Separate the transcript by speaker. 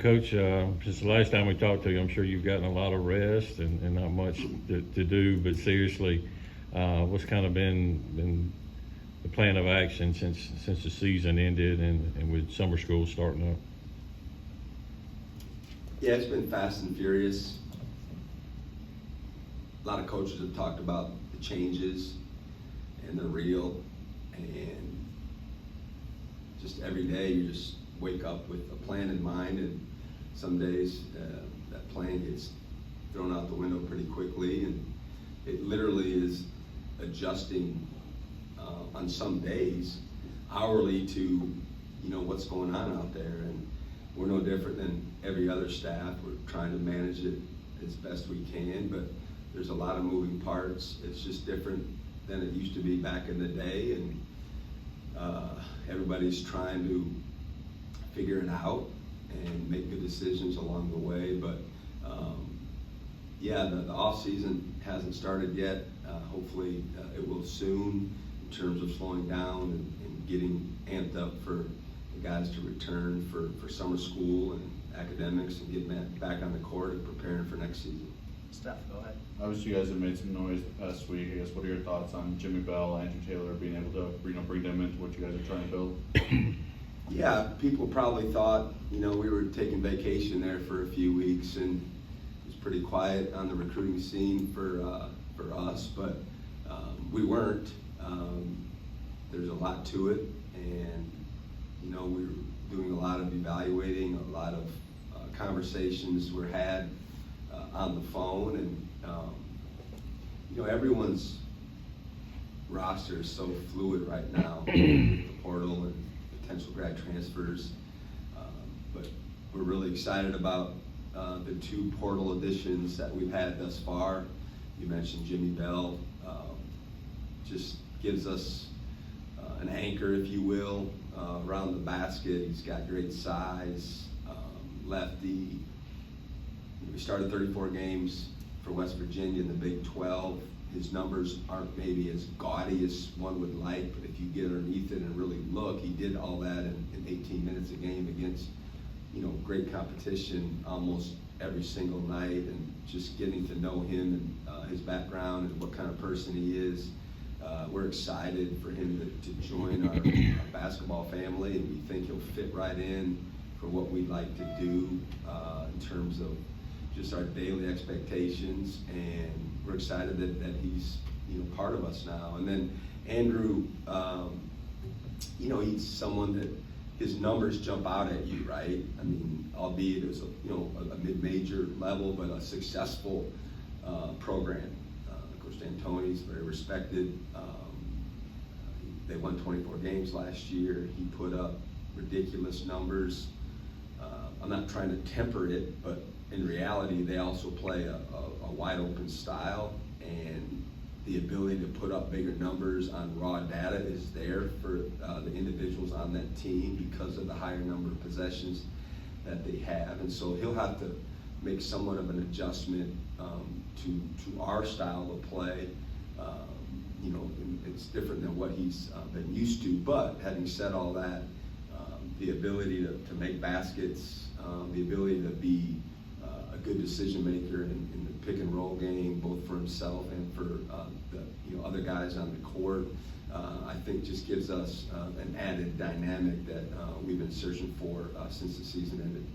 Speaker 1: Coach, since the last time we talked to you, I'm sure you've gotten a lot of rest and not much to do, but seriously, what's kind of been the plan of action since the season ended and with summer school starting up?
Speaker 2: Yeah, it's been fast and furious. A lot of coaches have talked about the changes, and they're real. And just every day, you just wake up with a plan in mind, and some days that plan gets thrown out the window pretty quickly, and it literally is adjusting on some days hourly to what's going on out there. And we're no different than every other staff. We're trying to manage it as best we can, but there's a lot of moving parts. It's just different than it used to be back in the day, and everybody's trying to figure it out and make good decisions along the way. But the offseason hasn't started yet. Hopefully it will soon, in terms of slowing down and getting amped up for the guys to return for summer school and academics and getting back on the court and preparing for next season.
Speaker 3: Steph, go ahead.
Speaker 4: Obviously, you guys have made some noise the past week. I guess, what are your thoughts on Jimmy Bell, Andrew Taylor being able to bring them into what you guys are trying to build?
Speaker 2: Yeah, people probably thought, we were taking vacation there for a few weeks, and it was pretty quiet on the recruiting scene for us, but we weren't. There's a lot to it, and we were doing a lot of evaluating, a lot of conversations were had on the phone, and everyone's roster is so fluid right now with the portal and potential grad transfers, but we're really excited about the two portal additions that we've had thus far. You mentioned Jimmy Bell. Just gives us an anchor, if you will, around the basket. He's got great size, lefty. We started 34 games for West Virginia in the Big 12. His numbers aren't maybe as gaudy as one would like, but if you get underneath it and really look, he did all that in 18 minutes a game against, great competition almost every single night, and just getting to know him and his background and what kind of person he is. We're excited for him to join our basketball family, and we think he'll fit right in for what we'd like to do in terms of just our daily expectations, and we're excited that he's part of us now. And then Andrew, he's someone that his numbers jump out at you, right? I mean, albeit it was a mid-major level, but a successful program. Coach D'Antoni's very respected. They won 24 games last year. He put up ridiculous numbers. I'm not trying to temper it, but in reality, they also play a wide open style, and the ability to put up bigger numbers on raw data is there for the individuals on that team because of the higher number of possessions that they have. And so he'll have to make somewhat of an adjustment to our style of play. It's different than what he's been used to, but having said all that, the ability to make baskets, the ability to be a good decision maker in the pick and roll game, both for himself and for the other guys on the court, I think just gives us an added dynamic that we've been searching for since the season ended.